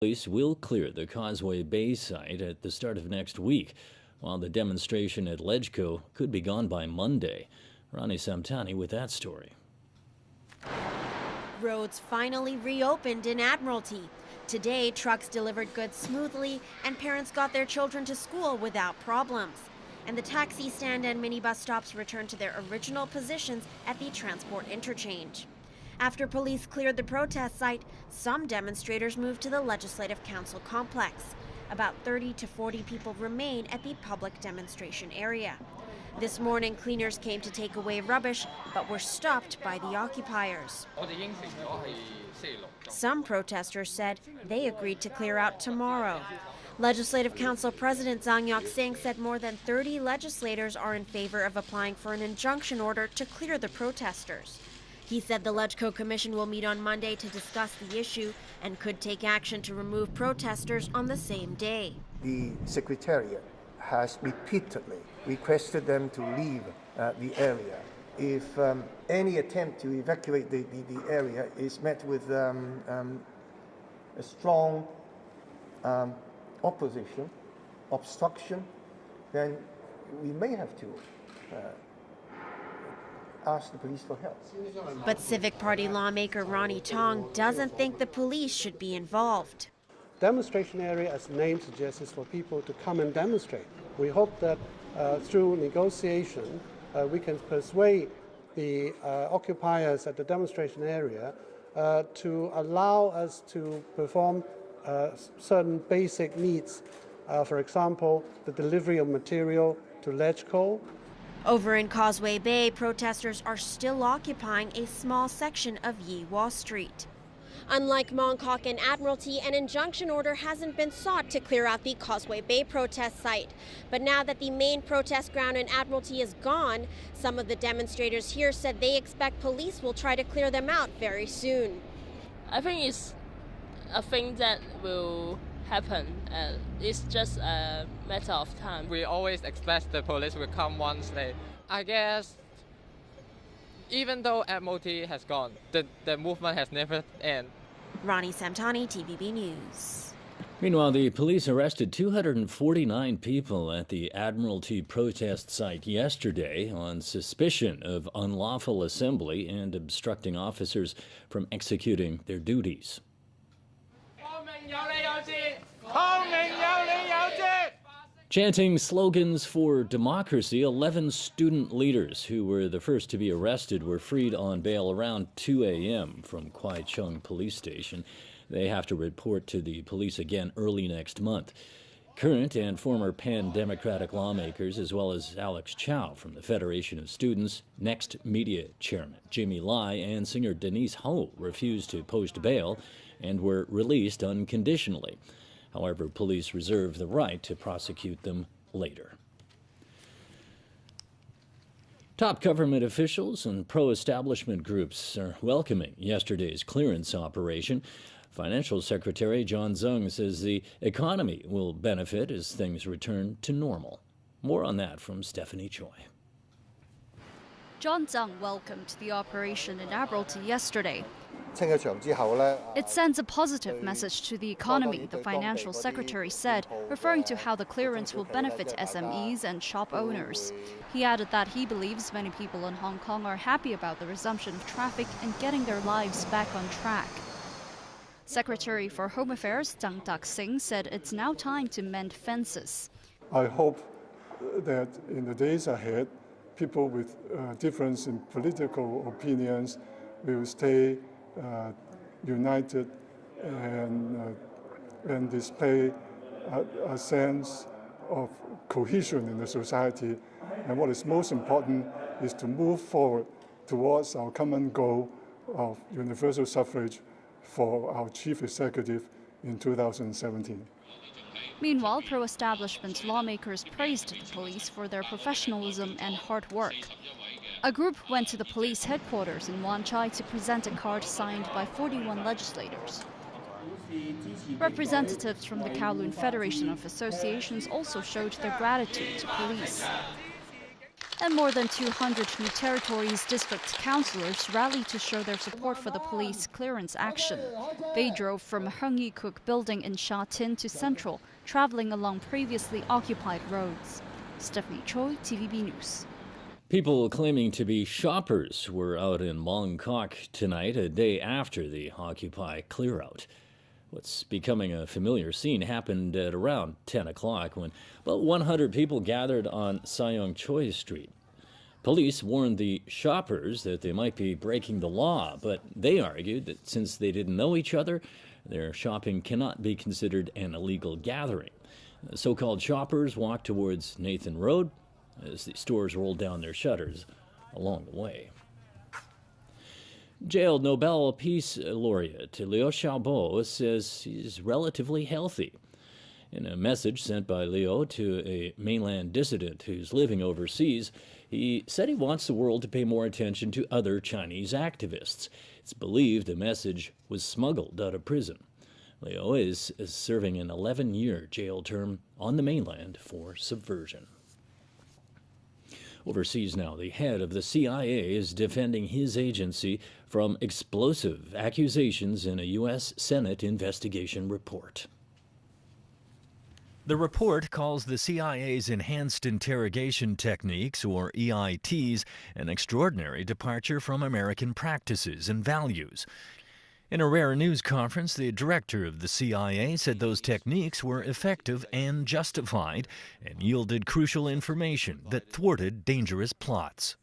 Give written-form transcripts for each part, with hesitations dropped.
Police will clear the Causeway Bay site at the start of next week, while the demonstration at Ledgeco could be gone by Monday. Ronnie Samtani with that story. Roads finally reopened in Admiralty. Today, trucks delivered goods smoothly and parents got their children to school without problems. And the taxi stand and minibus stops returned to their original positions at the transport interchange. After police cleared the protest site, some demonstrators moved to the Legislative Council complex. About 30 to 40 people remain at the public demonstration area. This morning, cleaners came to take away rubbish, but were stopped by the occupiers. Some protesters said they agreed to clear out tomorrow. Legislative Council President Zhang Yok-sing said more than 30 legislators are in favor of applying for an injunction order to clear the protesters. He said the Ledgeco Commission will meet on Monday to discuss the issue and could take action to remove protesters on the same day. The Secretariat has repeatedly requested them to leave the area. If any attempt to evacuate the area is met with a strong opposition, obstruction, then we may have to ask the police for help. But Civic Party lawmaker Ronnie Tong doesn't think the police should be involved. Demonstration area, as the name suggests, is for people to come and demonstrate. We hope that through negotiation, we can persuade the occupiers at the demonstration area to allow us to perform certain basic needs. For example, the delivery of material to Ledgeco. Over in Causeway Bay, protesters are still occupying a small section of Yi-Wa Street. Unlike Mongkok and Admiralty, an injunction order hasn't been sought to clear out the Causeway Bay protest site. But now that the main protest ground in Admiralty is gone, some of the demonstrators here said they expect police will try to clear them out very soon. I think it's a thing that will happen. It's just a matter of time. We always expect the police will come once they, I guess, even though Admiralty has gone, the movement has never ended. Ronnie Samtani, TVB News. Meanwhile, the police arrested 249 people at the Admiralty protest site yesterday on suspicion of unlawful assembly and obstructing officers from executing their duties. Chanting slogans for democracy, 11 student leaders who were the first to be arrested were freed on bail around 2 a.m. from Kwai Chung Police Station. They have to report to the police again early next month. Current and former pan-democratic lawmakers, as well as Alex Chow from the Federation of Students, Next Media Chairman Jimmy Lai, and singer Denise Ho refused to post bail and were released unconditionally. However, police reserve the right to prosecute them later. Top government officials and pro-establishment groups are welcoming yesterday's clearance operation. Financial Secretary John Tsang says the economy will benefit as things return to normal. More on that from Stephanie Choi. John Tsang welcomed the operation in Admiralty yesterday. It sends a positive message to the economy, the Financial Secretary said, referring to how the clearance will benefit SMEs and shop owners. He added that he believes many people in Hong Kong are happy about the resumption of traffic and getting their lives back on track. Secretary for Home Affairs Zhang Tak-sing said it's now time to mend fences. I hope that in the days ahead, people with difference in political opinions will stay united and display a sense of cohesion in the society. And what is most important is to move forward towards our common goal of universal suffrage for our chief executive in 2017. Meanwhile, pro-establishment lawmakers praised the police for their professionalism and hard work. A group went to the police headquarters in Wan Chai to present a card signed by 41 legislators. Representatives from the Kowloon Federation of Associations also showed their gratitude to police. And more than 200 New Territories district councillors rallied to show their support for the police clearance action. They drove from Hung Yee Cook building in Sha Tin to Central, traveling along previously occupied roads. Stephanie Choi, TVB News. People claiming to be shoppers were out in Mongkok tonight, a day after the Occupy clear-out. What's becoming a familiar scene happened at around 10 o'clock when about 100 people gathered on Sayong Choi Street. Police warned the shoppers that they might be breaking the law, but they argued that since they didn't know each other, their shopping cannot be considered an illegal gathering. The so-called shoppers walked towards Nathan Road as the stores rolled down their shutters along the way. Jailed Nobel Peace Laureate Liu Xiaobo says he's relatively healthy. In a message sent by Liu to a mainland dissident who's living overseas, he said he wants the world to pay more attention to other Chinese activists. It's believed the message was smuggled out of prison. Liu is serving an 11-year jail term on the mainland for subversion. Overseas now, the head of the CIA is defending his agency from explosive accusations in a U.S. Senate investigation report. The report calls the CIA's Enhanced Interrogation Techniques, or EITs, an extraordinary departure from American practices and values. In a rare news conference, the director of the CIA said those techniques were effective and justified and yielded crucial information that thwarted dangerous plots.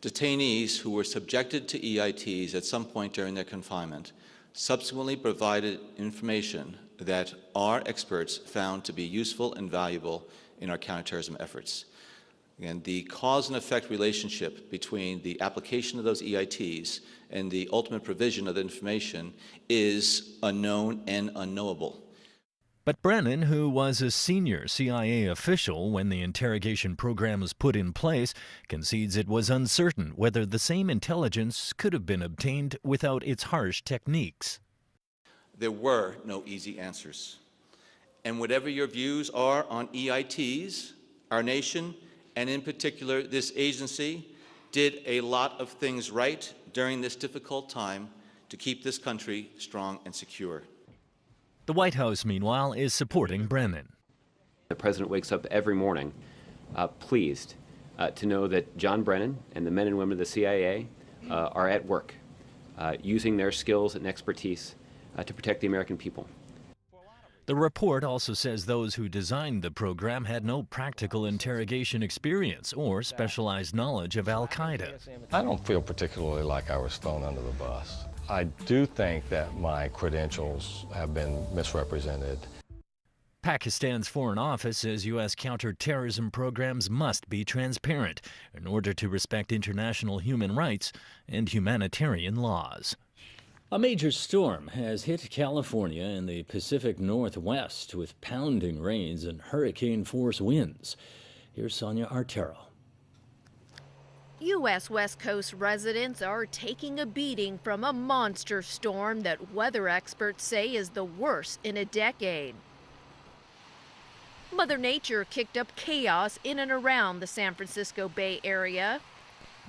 Detainees who were subjected to EITs at some point during their confinement subsequently provided information that our experts found to be useful and valuable in our counterterrorism efforts. And the cause and effect relationship between the application of those EITs and the ultimate provision of the information is unknown and unknowable. But Brennan, who was a senior CIA official when the interrogation program was put in place, concedes it was uncertain whether the same intelligence could have been obtained without its harsh techniques. There were no easy answers. And whatever your views are on EITs, our nation, and in particular this agency, did a lot of things right during this difficult time to keep this country strong and secure. The White House, meanwhile, is supporting Brennan. The President wakes up every morning pleased to know that John Brennan and the men and women of the CIA are at work, using their skills and expertise to protect the American people. The report also says those who designed the program had no practical interrogation experience or specialized knowledge of Al-Qaeda. I don't feel particularly like I was thrown under the bus. I do think that my credentials have been misrepresented. Pakistan's Foreign Office says U.S. counterterrorism programs must be transparent in order to respect international human rights and humanitarian laws. A major storm has hit California and the Pacific Northwest with pounding rains and hurricane-force winds. Here's Sonia Artero. U.S. West Coast residents are taking a beating from a monster storm that weather experts say is the worst in a decade. Mother Nature kicked up chaos in and around the San Francisco Bay Area.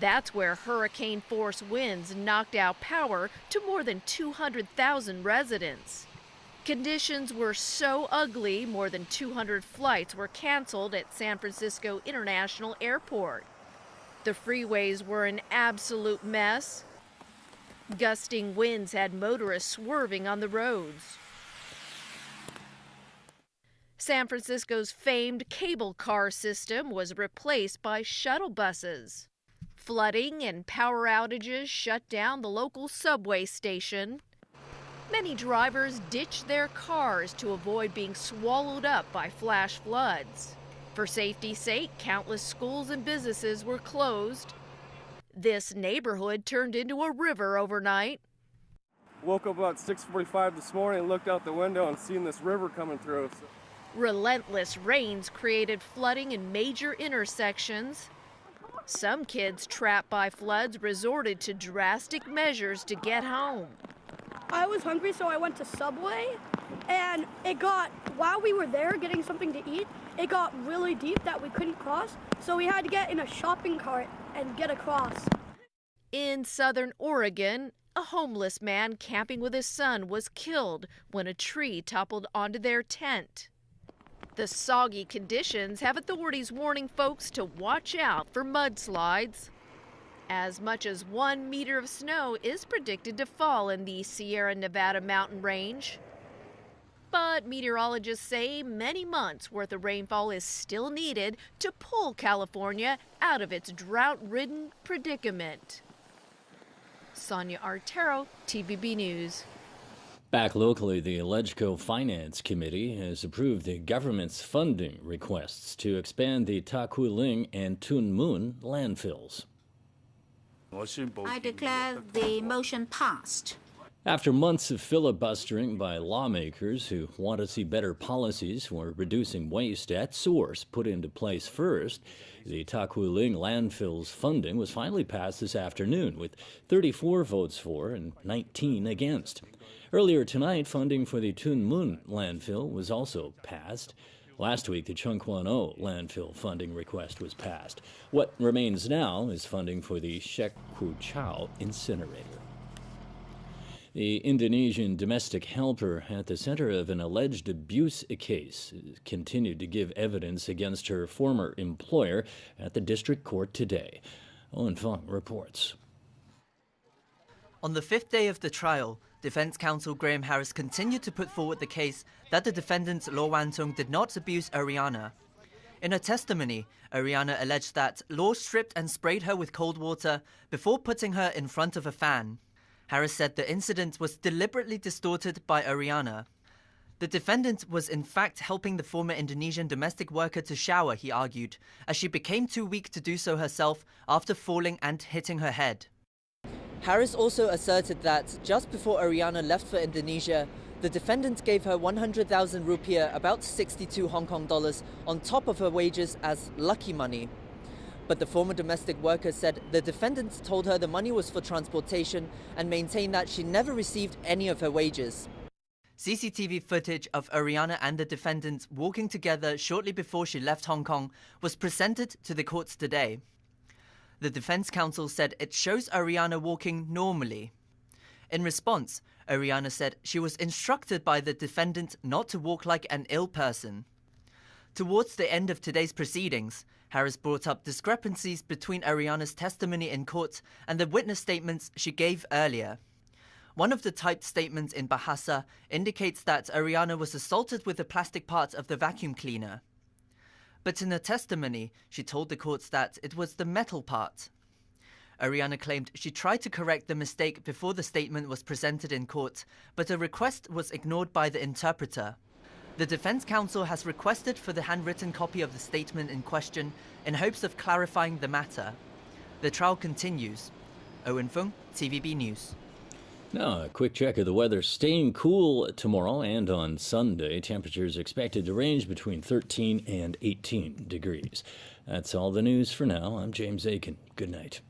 That's where hurricane-force winds knocked out power to more than 200,000 residents. Conditions were so ugly, more than 200 flights were canceled at San Francisco International Airport. The freeways were an absolute mess. Gusting winds had motorists swerving on the roads. San Francisco's famed cable car system was replaced by shuttle buses. Flooding and power outages shut down the local subway station. Many drivers ditched their cars to avoid being swallowed up by flash floods. For safety's sake, countless schools and businesses were closed. This neighborhood turned into a river overnight. Woke up about 6:45 this morning and looked out the window and seen this river coming through. Relentless rains created flooding in major intersections. Some kids trapped by floods resorted to drastic measures to get home. I was hungry, so I went to Subway, And while we were there getting something to eat, it got really deep that we couldn't cross. So we had to get in a shopping cart and get across. In southern Oregon, a homeless man camping with his son was killed when a tree toppled onto their tent. The soggy conditions have authorities warning folks to watch out for mudslides. As much as 1 meter of snow is predicted to fall in the Sierra Nevada mountain range. But meteorologists say many months' worth of rainfall is still needed to pull California out of its drought-ridden predicament. Sonia Artero, TVB News. Back locally, the Allegco Finance Committee has approved the government's funding requests to expand the Taquiling and Tunmun landfills. I declare the motion passed. After months of filibustering by lawmakers who want to see better policies for reducing waste at source put into place first, the Taquiling landfill's funding was finally passed this afternoon with 34 votes for and 19 against. Earlier tonight, funding for the Tunmun landfill was also passed. Last week, the Chungkwon-O landfill funding request was passed. What remains now is funding for the Shek Kwu Chau incinerator. The Indonesian domestic helper at the center of an alleged abuse case continued to give evidence against her former employer at the district court today. Owen Fong reports. On the fifth day of the trial, defense counsel Graham Harris continued to put forward the case that the defendant Law Wan-tung did not abuse Ariana. In her testimony, Ariana alleged that Law stripped and sprayed her with cold water before putting her in front of a fan. Harris said the incident was deliberately distorted by Ariana. The defendant was in fact helping the former Indonesian domestic worker to shower, he argued, as she became too weak to do so herself after falling and hitting her head. Harris also asserted that just before Ariana left for Indonesia, the defendant gave her 100,000 rupiah, about 62 Hong Kong dollars, on top of her wages as lucky money. But the former domestic worker said the defendant told her the money was for transportation and maintained that she never received any of her wages. CCTV footage of Ariana and the defendant walking together shortly before she left Hong Kong was presented to the courts today. The defense counsel said it shows Ariana walking normally. In response, Ariana said she was instructed by the defendant not to walk like an ill person. Towards the end of today's proceedings, Harris brought up discrepancies between Ariana's testimony in court and the witness statements she gave earlier. One of the typed statements in Bahasa indicates that Ariana was assaulted with the plastic part of the vacuum cleaner. But in her testimony, she told the courts that it was the metal part. Ariana claimed she tried to correct the mistake before the statement was presented in court, but her request was ignored by the interpreter. The defense counsel has requested for the handwritten copy of the statement in question in hopes of clarifying the matter. The trial continues. Owen Fung, TVB News. Now, a quick check of the weather. Staying cool tomorrow and on Sunday. Temperatures expected to range between 13 and 18 degrees. That's all the news for now. I'm James Aitken. Good night.